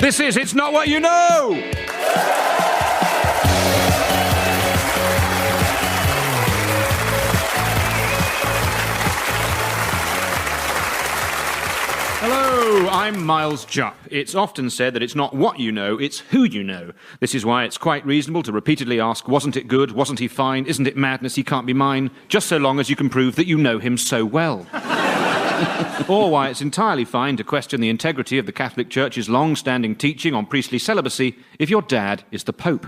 This is It's Not What You Know! Hello, I'm Miles Jupp. It's often said that it's not what you know, it's who you know. This is why it's quite reasonable to repeatedly ask, wasn't it good, wasn't he fine, isn't it madness, he can't be mine, just so long as you can prove that you know him so well. Or why it's entirely fine to question the integrity of the Catholic Church's long-standing teaching on priestly celibacy if your dad is the Pope.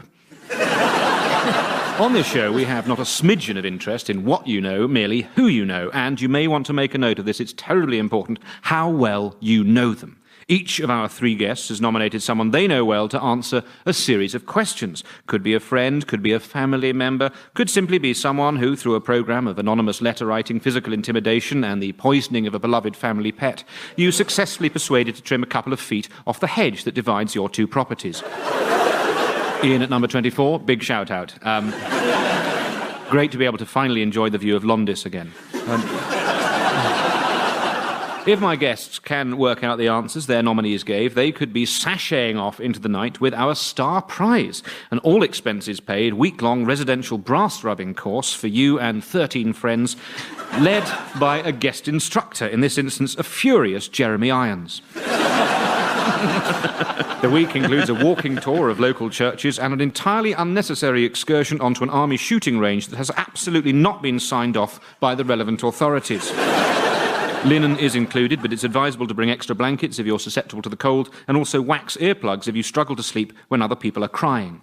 On this show, we have not a smidgen of interest in what you know, merely who you know. And you may want to make a note of this, it's terribly important, how well you know them. Each of our three guests has nominated someone they know well to answer a series of questions. Could be a friend, could be a family member, could simply be someone who, through a programme of anonymous letter-writing, physical intimidation and the poisoning of a beloved family pet, you successfully persuaded to trim a couple of feet off the hedge that divides your two properties. Ian at number 24, big shout-out. Great to be able to finally enjoy the view of Londis again. If my guests can work out the answers their nominees gave, they could be sashaying off into the night with our star prize, an all-expenses-paid, week-long residential brass-rubbing course for you and 13 friends, led by a guest instructor, in this instance, a furious Jeremy Irons. The week includes a walking tour of local churches and an entirely unnecessary excursion onto an army shooting range that has absolutely not been signed off by the relevant authorities. Linen is included, but it's advisable to bring extra blankets if you're susceptible to the cold, and also wax earplugs if you struggle to sleep when other people are crying.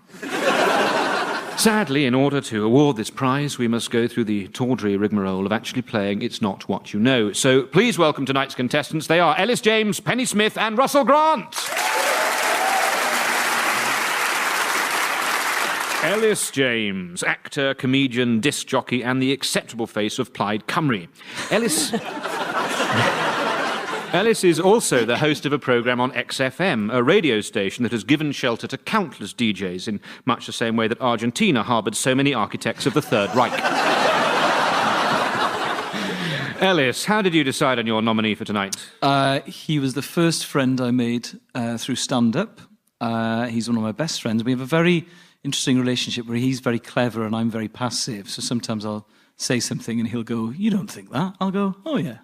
Sadly, in order to award this prize, we must go through the tawdry rigmarole of actually playing It's Not What You Know. So please welcome tonight's contestants. They are Ellis James, Penny Smith and Russell Grant. Ellis James, actor, comedian, disc jockey and the acceptable face of Plaid Cymru. Ellis is also the host of a programme on XFM, a radio station that has given shelter to countless DJs in much the same way that Argentina harboured so many architects of the Third Reich. Ellis, how did you decide on your nominee for tonight? He was the first friend I made through stand-up. He's one of my best friends. We have a very interesting relationship where he's very clever and I'm very passive. So sometimes I'll say something and he'll go, "You don't think that?" I'll go, "Oh, yeah."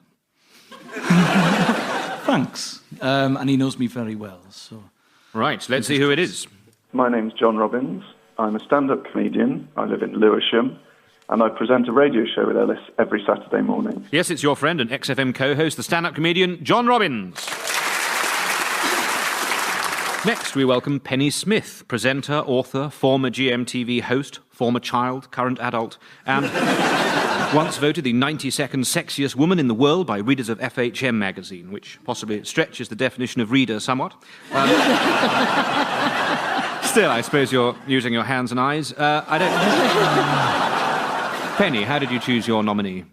Thanks. And he knows me very well, so... Right, let's see who it is. My name's John Robbins. I'm a stand-up comedian. I live in Lewisham, and I present a radio show with Ellis every Saturday morning. Yes, it's your friend and XFM co-host, the stand-up comedian, John Robbins. Next, we welcome Penny Smith, presenter, author, former GMTV host, former child, current adult, and once voted the 92nd sexiest woman in the world by readers of FHM magazine, which possibly stretches the definition of reader somewhat. Still, I suppose you're using your hands and eyes. Penny, how did you choose your nominee?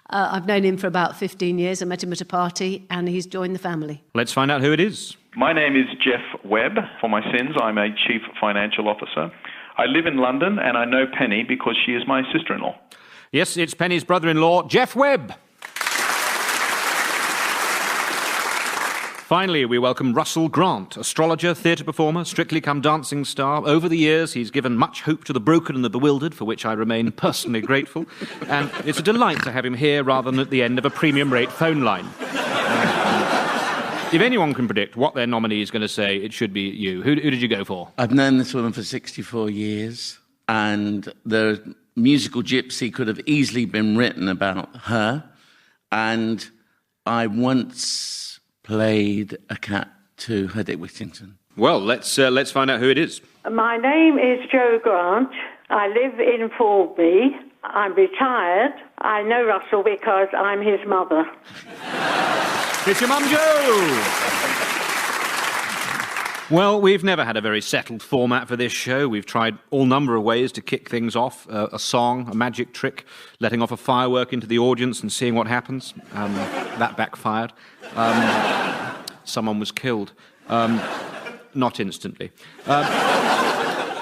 I've known him for about 15 years. I met him at a party, and he's joined the family. Let's find out who it is. My name is Jeff Webb. For my sins, I'm a Chief Financial Officer. I live in London, and I know Penny because she is my sister-in-law. Yes, it's Penny's brother-in-law, Jeff Webb. Finally, we welcome Russell Grant, astrologer, theatre performer, Strictly Come Dancing star. Over the years, he's given much hope to the broken and the bewildered, for which I remain personally grateful. And it's a delight to have him here rather than at the end of a premium-rate phone line. If anyone can predict what their nominee is going to say, it should be you. Who did you go for? I've known this woman for 64 years, and the musical Gypsy could have easily been written about her. And I once played a cat to her Dick Whittington. Well, let's find out who it is. My name is Jo Grant. I live in Formby. I'm retired. I know Russell because I'm his mother. It's your mum, Jo! Well, we've never had a very settled format for this show. We've tried all number of ways to kick things off. A song, a magic trick, letting off a firework into the audience and seeing what happens. That backfired. Someone was killed. Not instantly.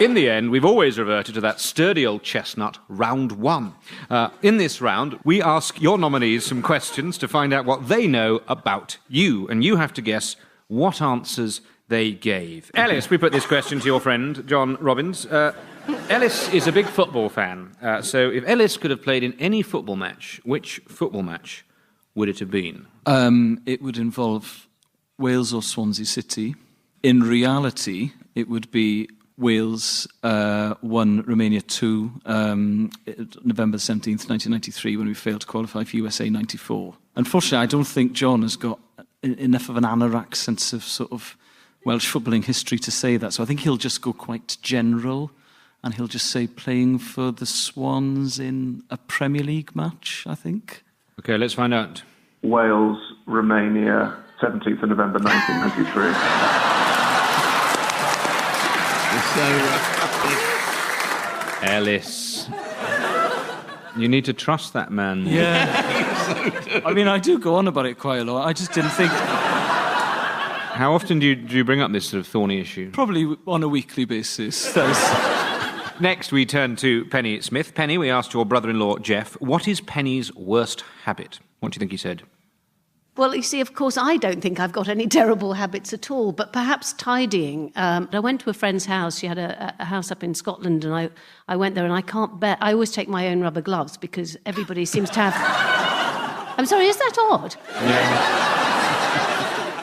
In the end, we've always reverted to that sturdy old chestnut, round one. In this round, we ask your nominees some questions to find out what they know about you, and you have to guess what answers they gave. Ellis, we put this question to your friend, John Robbins. Ellis is a big football fan. So if Ellis could have played in any football match, which football match would it have been? It would involve Wales or Swansea City. In reality, it would be Wales 1, Romania 2, November 17th, 1993, when we failed to qualify for USA 94. Unfortunately, I don't think John has got enough of an anorak sense of sort of Welsh footballing history to say that. So I think he'll just go quite general, and he'll just say playing for the Swans in a Premier League match, I think. OK, let's find out. Wales, Romania, 17th of November 1993. Ellis. You need to trust that man. Yeah. I mean, I do go on about it quite a lot. I just didn't think... How often do you bring up this sort of thorny issue? Probably on a weekly basis. Next, we turn to Penny Smith. Penny, we asked your brother-in-law, Jeff, what is Penny's worst habit? What do you think he said? Well, you see, of course, I don't think I've got any terrible habits at all, but perhaps tidying. I went to a friend's house. She had a house up in Scotland, and I went there, and I can't bear... I always take my own rubber gloves because everybody seems to have... I'm sorry, is that odd? Yeah.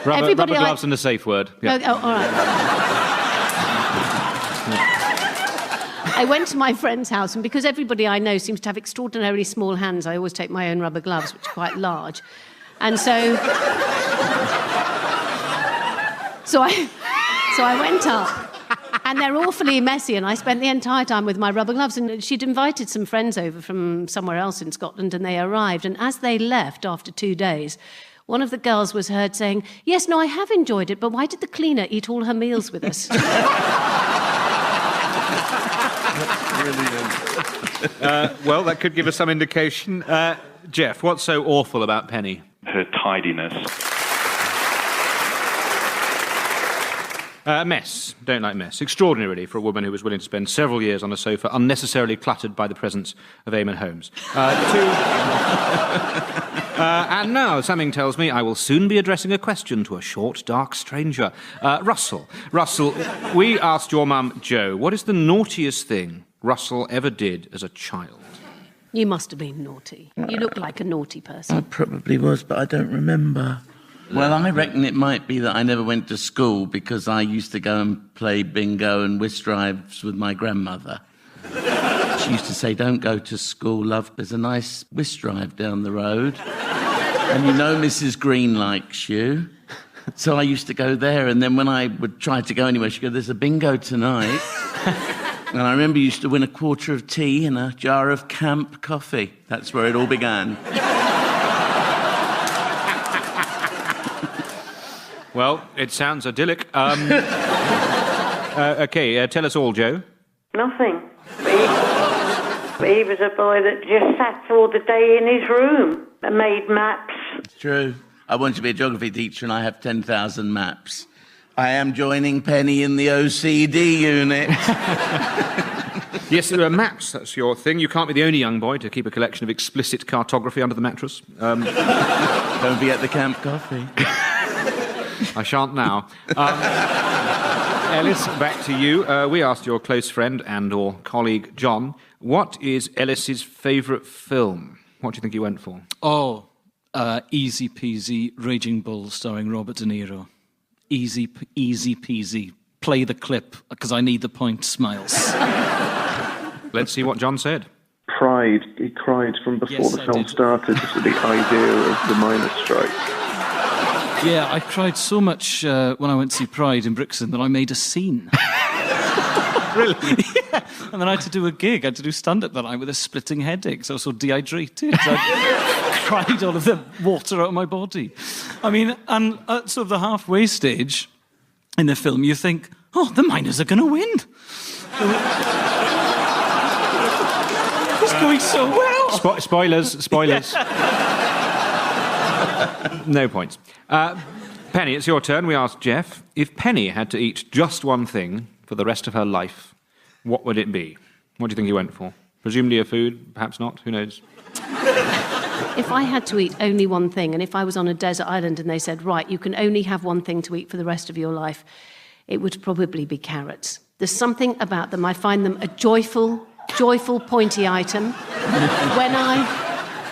Rubber gloves and a safe word. Yeah. Oh, all right. I went to my friend's house, and because everybody I know seems to have extraordinarily small hands, I always take my own rubber gloves, which are quite large. And so I went up, and they're awfully messy, and I spent the entire time with my rubber gloves. And she'd invited some friends over from somewhere else in Scotland, and they arrived. And as they left after 2 days, one of the girls was heard saying, "Yes, no, I have enjoyed it, but why did the cleaner eat all her meals with us?" Well, that could give us some indication. Jeff, what's so awful about Penny? Her tidiness. Mess. Don't like mess. Extraordinary, really, for a woman who was willing to spend several years on a sofa unnecessarily cluttered by the presence of Eamon Holmes. And now, something tells me I will soon be addressing a question to a short, dark stranger. Russell, we asked your mum, Jo, what is the naughtiest thing Russell ever did as a child? You must have been naughty. You look like a naughty person. I probably was, but I don't remember. Well, I reckon it might be that I never went to school because I used to go and play bingo and whist drives with my grandmother. She used to say, "Don't go to school, love. There's a nice whist drive down the road. And you know Mrs. Green likes you." So I used to go there, and then when I would try to go anywhere, she'd go, "There's a bingo tonight." And I remember you used to win a quarter of tea and a jar of camp coffee. That's where it all began. Well, it sounds idyllic. OK, tell us all, Jo. Nothing. He was a boy that just sat all the day in his room and made maps. It's true. I wanted to be a geography teacher, and I have 10,000 maps. I am joining Penny in the OCD unit. Yes, maps, that's your thing. You can't be the only young boy to keep a collection of explicit cartography under the mattress. Don't forget the camp coffee. I shan't now. Ellis, back to you. We asked your close friend and or colleague, John, what is Ellis's favourite film? What do you think he went for? Easy peasy, Raging Bull, starring Robert De Niro. Easy peasy. Play the clip, because I need the point, Smiles. Let's see what John said. Pride. He cried from before the film started, just at the idea of the miners' strike. Yeah, I cried so much when I went to see Pride in Brixton that I made a scene. Really? Yeah. And then I had to do a gig. I had to do stand-up that night with a splitting headache, so I was so dehydrated. So I cried all of the water out of my body. I mean, and at sort of the halfway stage in the film, you think, oh, the miners are going to win. It's going so well. Spoilers. No points. Penny, it's your turn. We asked Jeff, if Penny had to eat just one thing for the rest of her life, what would it be? What do you think he went for? Presumably a food, perhaps not, who knows? If I had to eat only one thing, and if I was on a desert island and they said, right, you can only have one thing to eat for the rest of your life, it would probably be carrots. There's something about them. I find them a joyful, pointy item.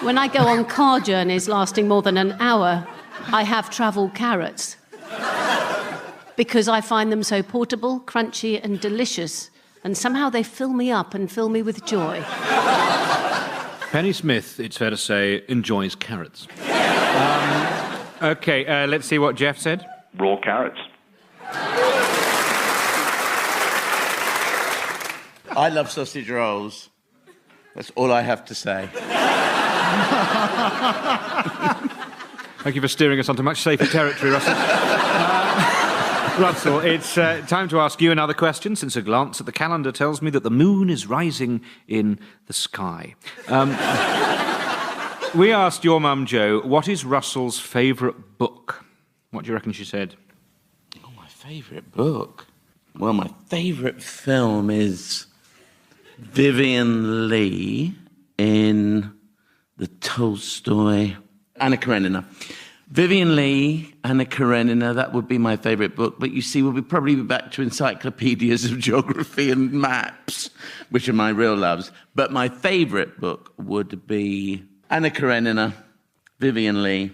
When I go on car journeys lasting more than an hour, I have travel carrots because I find them so portable, crunchy and delicious, and somehow they fill me up and fill me with joy. Penny Smith, it's fair to say, enjoys carrots. OK, let's see what Jeff said. Raw carrots. I love sausage rolls. That's all I have to say. Thank you for steering us onto much safer territory, Russell. Russell, it's time to ask you another question, since a glance at the calendar tells me that the moon is rising in the sky. We asked your mum, Jo, what is Russell's favourite book? What do you reckon she said? Oh, my favourite book? Well, my favourite film is Vivian Leigh in the Tolstoy... Anna Karenina. Vivian Leigh, Anna Karenina, that would be my favourite book. But you see, we'll probably be back to encyclopedias of geography and maps, which are my real loves. But my favourite book would be Anna Karenina, Vivian Leigh.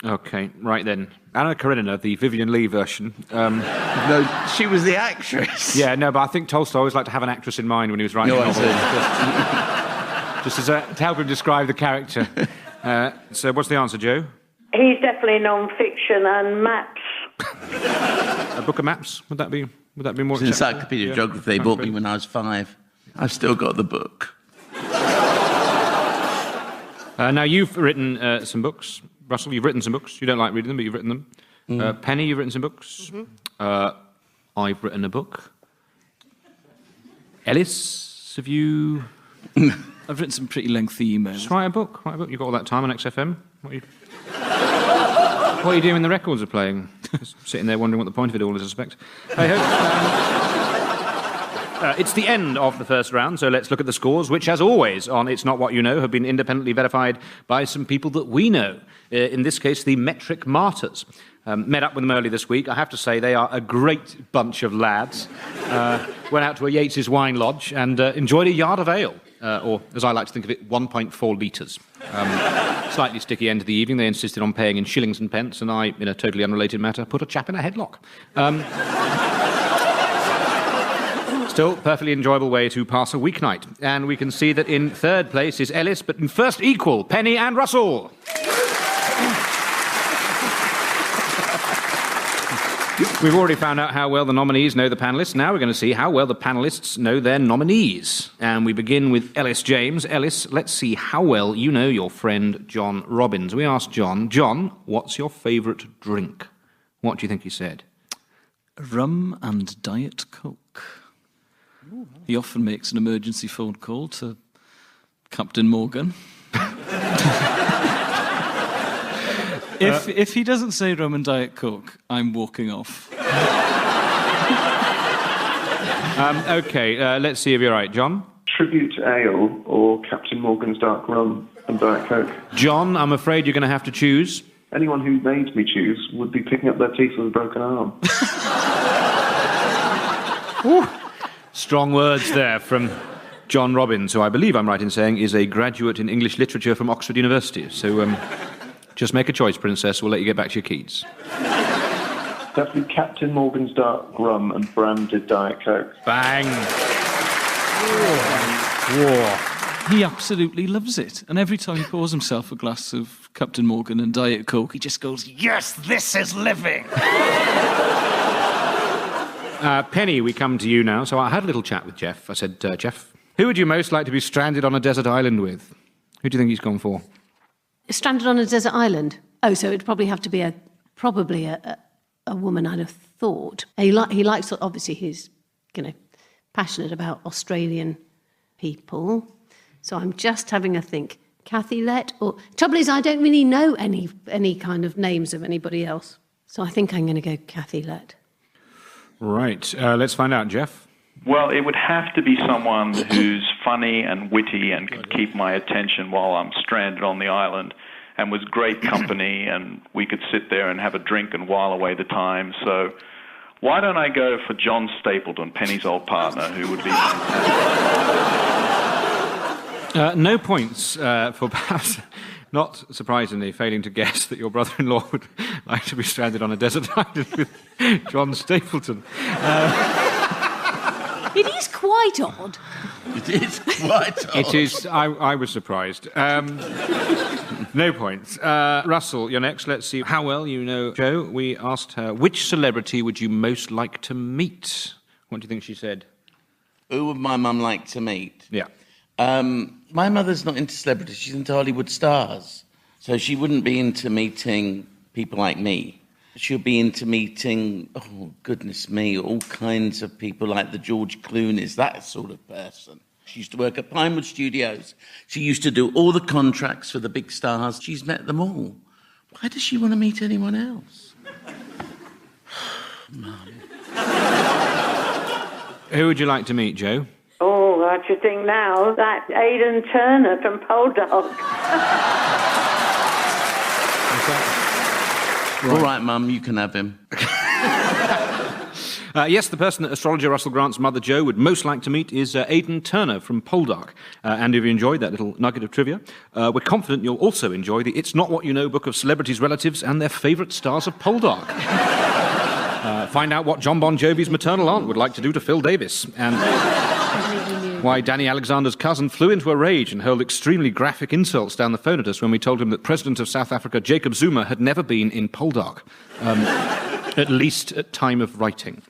OK, right then. Anna Karenina, the Vivian Leigh version. No, she was the actress. Yeah, no, but I think Tolstoy always liked to have an actress in mind when he was writing novels. Just as to help him describe the character. So what's the answer, Jo? He's definitely non-fiction and maps. A book of maps? Would that be more... It's an encyclopedia of geography they bought me when I was 5. I've still got the book. Now, you've written some books. Russell, you've written some books. You don't like reading them, but you've written them. Penny, you've written some books. I've written a book. Ellis, have you... I've written some pretty lengthy emails. Just write a book. You've got all that time on XFM. What are you doing when the records are playing? Just sitting there wondering what the point of it all is, I suspect. It's the end of the first round, so let's look at the scores, which, as always, on It's Not What You Know, have been independently verified by some people that we know. In this case, the Metric Martyrs. Met up with them early this week. I have to say they are a great bunch of lads. Went out to a Yates's wine lodge and enjoyed a yard of ale. Or, as I like to think of it, 1.4 litres. Slightly sticky end of the evening. They insisted on paying in shillings and pence, and I, in a totally unrelated matter, put a chap in a headlock. Still, perfectly enjoyable way to pass a weeknight. And we can see that in third place is Ellis, but in first equal, Penny and Russell. We've already found out how well the nominees know the panellists. Now we're going to see how well the panellists know their nominees. And we begin with Ellis James. Ellis, let's see how well you know your friend John Robbins. We asked John, what's your favourite drink? What do you think he said? Rum and Diet Coke. He often makes an emergency phone call to Captain Morgan. If he doesn't say rum and Diet Coke, I'm walking off. OK, let's see if you're right. John? Tribute Ale or Captain Morgan's Dark Rum and Diet Coke. John, I'm afraid you're going to have to choose. Anyone who made me choose would be picking up their teeth with a broken arm. Strong words there from John Robbins, who I believe I'm right in saying is a graduate in English literature from Oxford University. So just make a choice, Princess. We'll let you get back to your keys. Definitely Captain Morgan's Dark Rum and branded Diet Coke. Bang! Whoa. He absolutely loves it. And every time he pours himself a glass of Captain Morgan and Diet Coke, he just goes, yes, this is living! Penny, we come to you now. So I had a little chat with Jeff. I said, Jeff, who would you most like to be stranded on a desert island with? Who do you think he's gone for? Stranded on a desert island? Oh, so it'd probably have to be probably a woman, I'd have thought. He likes, obviously, he's, passionate about Australian people. So I'm just having a think. Kathy Lett, or... Trouble is, I don't really know any kind of names of anybody else. So I think I'm going to go Kathy Lett. Right. Let's find out, Jeff. Well, it would have to be someone who's funny and witty and could keep my attention while I'm stranded on the island, and was great company, and we could sit there and have a drink and while away the time. So Why don't I go for John Stapleton, Penny's old partner, who would be fantastic? No points for perhaps, not surprisingly, failing to guess that your brother-in-law would like to be stranded on a desert island with John Stapleton. It is quite odd. It is quite odd. It is. I was surprised. No points. Russell, you're next. Let's see how well you know Jo. We asked her, which celebrity would you most like to meet? What do you think she said? Who would my mum like to meet? Yeah. My mother's not into celebrities. She's into Hollywood stars. So she wouldn't be into meeting people like me. She'll be into meeting, oh, goodness me, all kinds of people like the George Clooney's, that sort of person. She used to work at Pinewood Studios. She used to do all the contracts for the big stars. She's met them all. Why does she want to meet anyone else? Mum. Who would you like to meet, Jo? Oh, what do you think now? That Aidan Turner from Poldark. All right, Mum, you can have him. Yes, the person that astrologer Russell Grant's mother, Jo, would most like to meet is Aidan Turner from Poldark. And if you enjoyed that little nugget of trivia, we're confident you'll also enjoy the It's Not What You Know book of celebrities' relatives and their favourite stars of Poldark. Find out what John Bon Jovi's maternal aunt would like to do to Phil Davis, and why Danny Alexander's cousin flew into a rage and hurled extremely graphic insults down the phone at us when we told him that President of South Africa, Jacob Zuma, had never been in Poldark, at least at time of writing.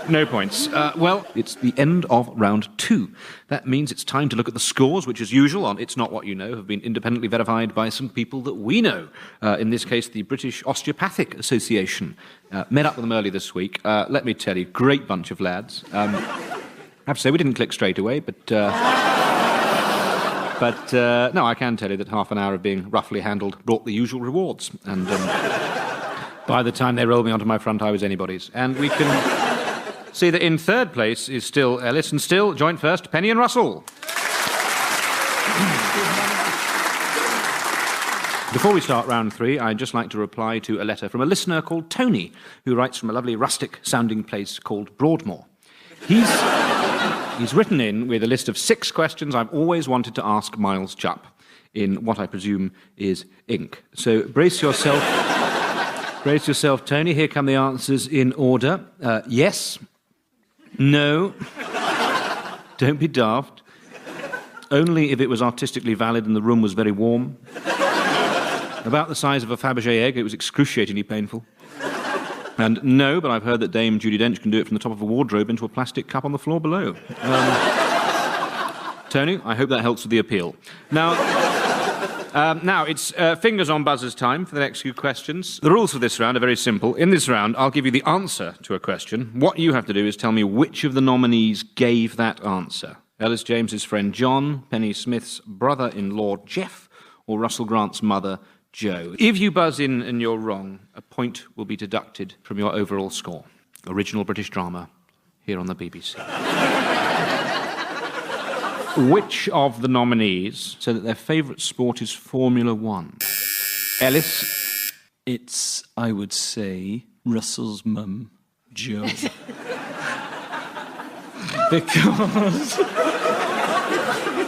No points. Well, it's the end of round 2. That means it's time to look at the scores, which, as usual, on It's Not What You Know, have been independently verified by some people that we know. In this case, the British Osteopathic Association. Met up with them early this week. Let me tell you, great bunch of lads. I have to say, we didn't click straight away, but no, I can tell you that half an hour of being roughly handled brought the usual rewards. And by the time they rolled me onto my front, I was anybody's. And we can see that in third place is still Ellis, and still, joint first, Penny and Russell. Before we start round 3, I'd just like to reply to a letter from a listener called Tony, who writes from a lovely rustic-sounding place called Broadmoor. He's written in with a list of 6 questions I've always wanted to ask Miles Jupp, in what I presume is ink. So brace yourself, Tony. Here come the answers in order. Yes. No. Don't be daft. Only if it was artistically valid and the room was very warm. About the size of a Fabergé egg, it was excruciatingly painful. And no, but I've heard that Dame Judi Dench can do it from the top of a wardrobe into a plastic cup on the floor below. Tony, I hope that helps with the appeal. Now it's fingers on buzzers time for the next few questions. The rules for this round are very simple. In this round, I'll give you the answer to a question. What you have to do is tell me which of the nominees gave that answer. Ellis James's friend John, Penny Smith's brother-in-law Jeff, or Russell Grant's mother, Jo. If you buzz in and you're wrong, a point will be deducted from your overall score. Original British drama, here on the BBC. Which of the nominees said that their favourite sport is Formula 1? Ellis? It's, I would say, Russell's mum, Jo. Because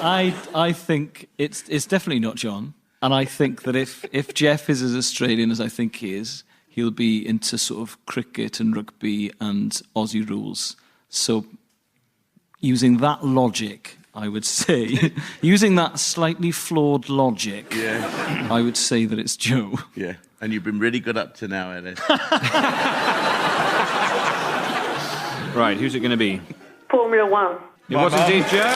I think it's definitely not John. And I think that if Jeff is as Australian as I think he is, he'll be into sort of cricket and rugby and Aussie rules. So using that logic, I would say, using that slightly flawed logic, I would say that it's Jo. Yeah, and you've been really good up to now, Ellis. Right, who's it going to be? Formula 1. It was indeed Jo.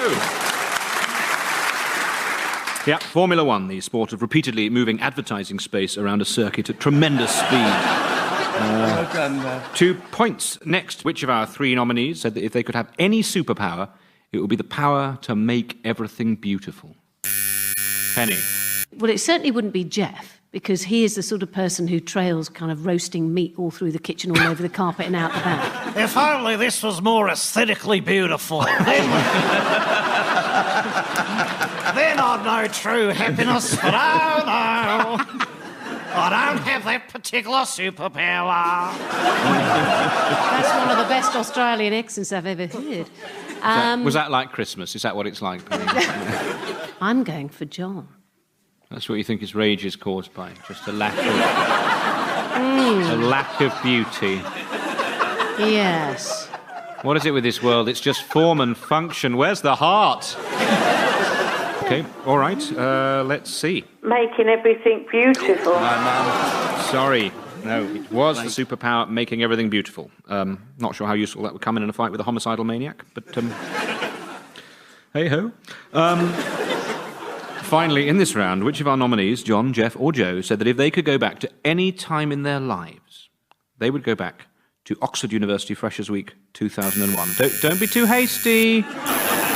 Yeah, Formula 1, the sport of repeatedly moving advertising space around a circuit at tremendous speed. Well done, 2 points. Next, which of our 3 nominees said that if they could have any superpower, it would be the power to make everything beautiful? Penny. Well, it certainly wouldn't be Jeff, because he is the sort of person who trails kind of roasting meat all through the kitchen, all over the carpet and out the back. If only this was more aesthetically beautiful, then I'd know true happiness, but oh no. I don't have that particular superpower. That's one of the best Australian accents I've ever heard. Was that like Christmas? Is that what it's like? I'm going for John. That's what you think his rage is caused by? Just a lack of beauty. Yes. What is it with this world? It's just form and function. Where's the heart? Okay, all right. Let's see. Making everything beautiful. Sorry. No, it was the superpower making everything beautiful. Not sure how useful that would come in a fight with a homicidal maniac, but hey-ho. Finally, in this round, which of our nominees, John, Jeff or Joe, said that if they could go back to any time in their lives, they would go back to Oxford University Freshers' Week 2001. Don't be too hasty.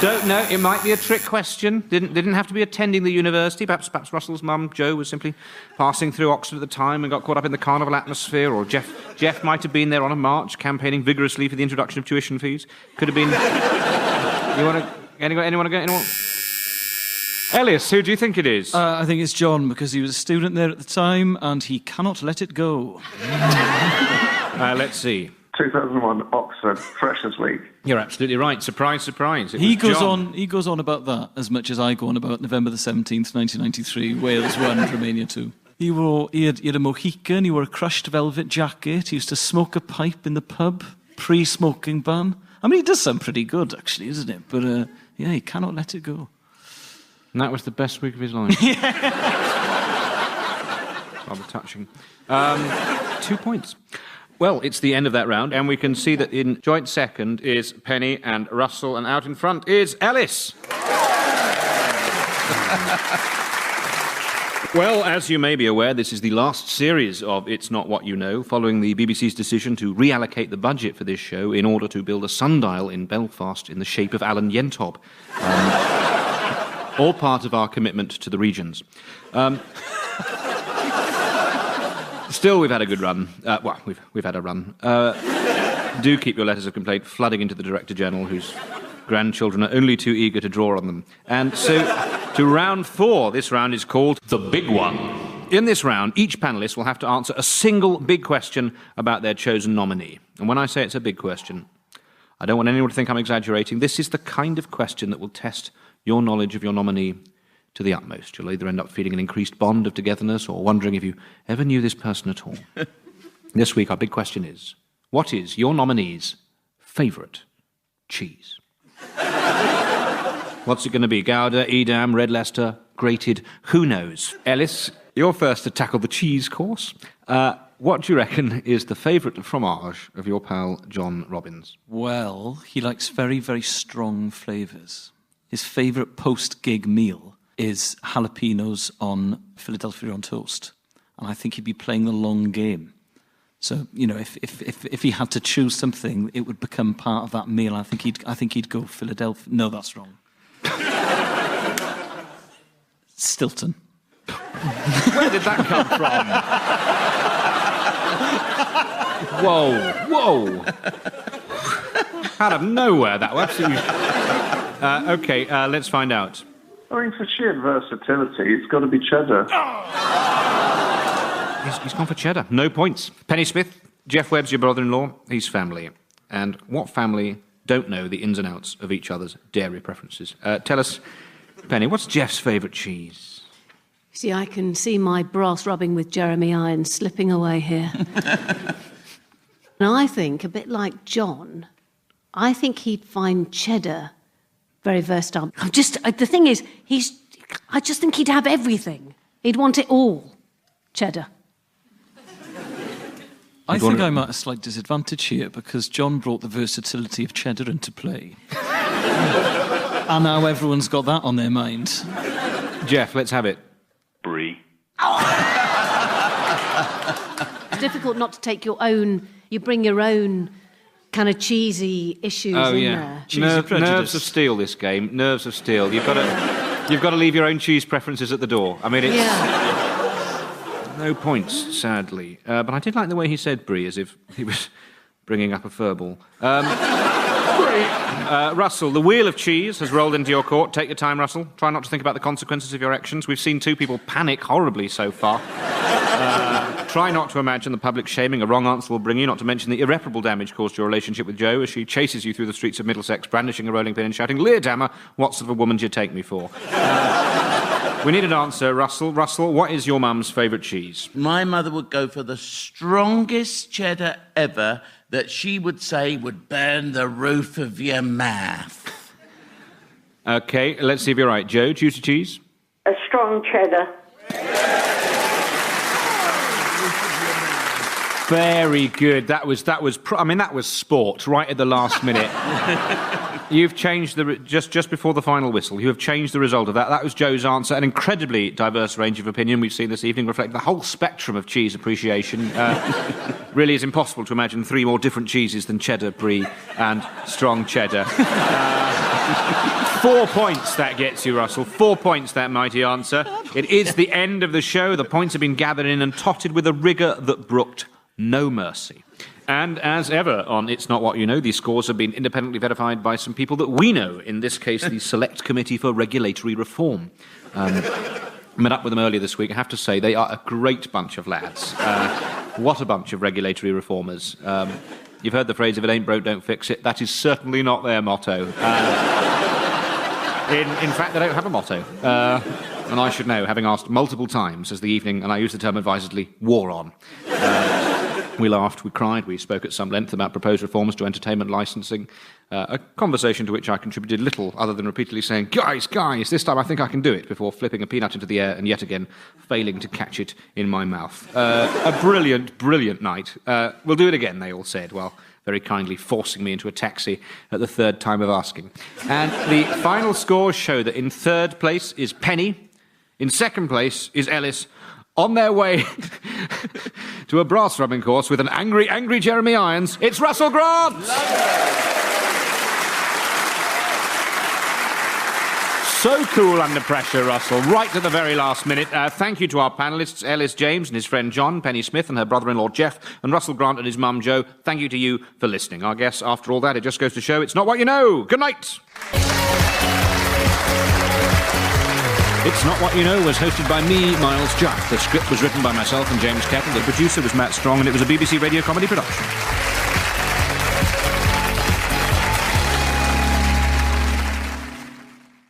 Don't know. It might be a trick question. Didn't have to be attending the university. Perhaps Russell's mum, Jo, was simply passing through Oxford at the time and got caught up in the carnival atmosphere. Or Jeff might have been there on a march, campaigning vigorously for the introduction of tuition fees. Could have been. Anyone? Ellis, who do you think it is? I think it's John, because he was a student there at the time and he cannot let it go. Let's see. 2001 Oxford Freshers' Week. You're absolutely right. Surprise, surprise. He goes on about that as much as I go on about November the 17th, 1993, Wales 1, Romania 2. He had a Mohican, he wore a crushed velvet jacket, he used to smoke a pipe in the pub, pre-smoking ban. I mean, he does sound pretty good, actually, isn't it? But, yeah, he cannot let it go. And that was the best week of his life. Rather touching. 2 points. Well, it's the end of that round, and we can see that in joint second is Penny and Russell, and out in front is Ellis. Well, as you may be aware, this is the last series of It's Not What You Know, following the BBC's decision to reallocate the budget for this show in order to build a sundial in Belfast in the shape of Alan Yentob. All part of our commitment to the regions. Still, we've had a good run. Well, we've had a run. Do keep your letters of complaint flooding into the Director General, whose grandchildren are only too eager to draw on them. And so, to round 4. This round is called The Big One. In this round, each panellist will have to answer a single big question about their chosen nominee. And when I say it's a big question, I don't want anyone to think I'm exaggerating. This is the kind of question that will test your knowledge of your nominee to the utmost. You'll either end up feeling an increased bond of togetherness or wondering if you ever knew this person at all. This week, our big question is, what is your nominee's favourite cheese? What's it going to be? Gouda, Edam, Red Leicester, grated? Who knows? Ellis, you're first to tackle the cheese course. What do you reckon is the favourite fromage of your pal John Robbins? Well, he likes very, very strong flavours. His favourite post-gig meal is jalapenos on Philadelphia on toast. And I think he'd be playing the long game. So, you know, if he had to choose something, it would become part of that meal. I think he'd go Philadelphia. No, that's wrong. Stilton. Where did that come from? Whoa. Out of nowhere, that was absolutely... OK, let's find out. I mean, for sheer versatility, it's got to be cheddar. He's gone for cheddar. No points. Penny Smith, Jeff Webb's your brother-in-law. He's family. And what family don't know the ins and outs of each other's dairy preferences? Tell us, Penny, what's Jeff's favourite cheese? See, I can see my brass rubbing with Jeremy Irons slipping away here. And I think, a bit like John, I think he'd find cheddar very versatile. The thing is, I just think he'd have everything. He'd want it all. Cheddar. I think I'm at a slight disadvantage here because John brought the versatility of cheddar into play. And now everyone's got that on their mind. Jeff, let's have it. Brie. It's difficult not to take your own... You bring your own kind of cheesy issues in there. Nerves of steel, this game. Nerves of steel. You've got to leave your own cheese preferences at the door. I mean, it's... No points, sadly. But I did like the way he said brie, as if he was bringing up a furball. Russell, the wheel of cheese has rolled into your court. Take your time, Russell. Try not to think about the consequences of your actions. We've seen 2 people panic horribly so far. Try not to imagine the public shaming a wrong answer will bring you, not to mention the irreparable damage caused to your relationship with Jo as she chases you through the streets of Middlesex, brandishing a rolling pin and shouting, "Lear Dammer, what sort of a woman do you take me for?" We need an answer, Russell. Russell, what is your mum's favourite cheese? My mother would go for the strongest cheddar ever that she would say would burn the roof of your mouth. OK, let's see if you're right. Jo, juicy cheese? A strong cheddar. Very good. That was sport right at the last minute. You've changed just before the final whistle. You have changed the result of that. That was Jo's answer. An incredibly diverse range of opinion we've seen this evening, reflecting the whole spectrum of cheese appreciation. Really is impossible to imagine three more different cheeses than cheddar, brie, and strong cheddar. 4 points that gets you, Russell. 4 points, that mighty answer. It is the end of the show. The points have been gathered in and totted with a rigour that brooked no mercy. And as ever on It's Not What You Know, these scores have been independently verified by some people that we know, in this case the Select Committee for Regulatory Reform. Met up with them earlier this week. I have to say, they are a great bunch of lads. What a bunch of regulatory reformers. You've heard the phrase, if it ain't broke, don't fix it. That is certainly not their motto. In fact, they don't have a motto. And I should know, having asked multiple times as the evening, and I use the term advisedly, wore on. We laughed, we cried, we spoke at some length about proposed reforms to entertainment licensing, a conversation to which I contributed little other than repeatedly saying, guys, this time I think I can do it, before flipping a peanut into the air and yet again failing to catch it in my mouth. A brilliant, brilliant night. We'll do it again, they all said, while very kindly forcing me into a taxi at the third time of asking. And the final scores show that in third place is Penny, in second place is Ellis, on their way to a brass rubbing course with an angry, angry Jeremy Irons, it's Russell Grant! So cool under pressure, Russell, right at the very last minute. Thank you to our panellists, Ellis James and his friend John, Penny Smith and her brother-in-law Jeff, and Russell Grant and his mum Jo. Thank you to you for listening. I guess, after all that, it just goes to show it's not what you know. Good night! It's Not What You Know was hosted by me, Miles Jupp. The script was written by myself and James Kettle. The producer was Matt Strong, and it was a BBC Radio comedy production.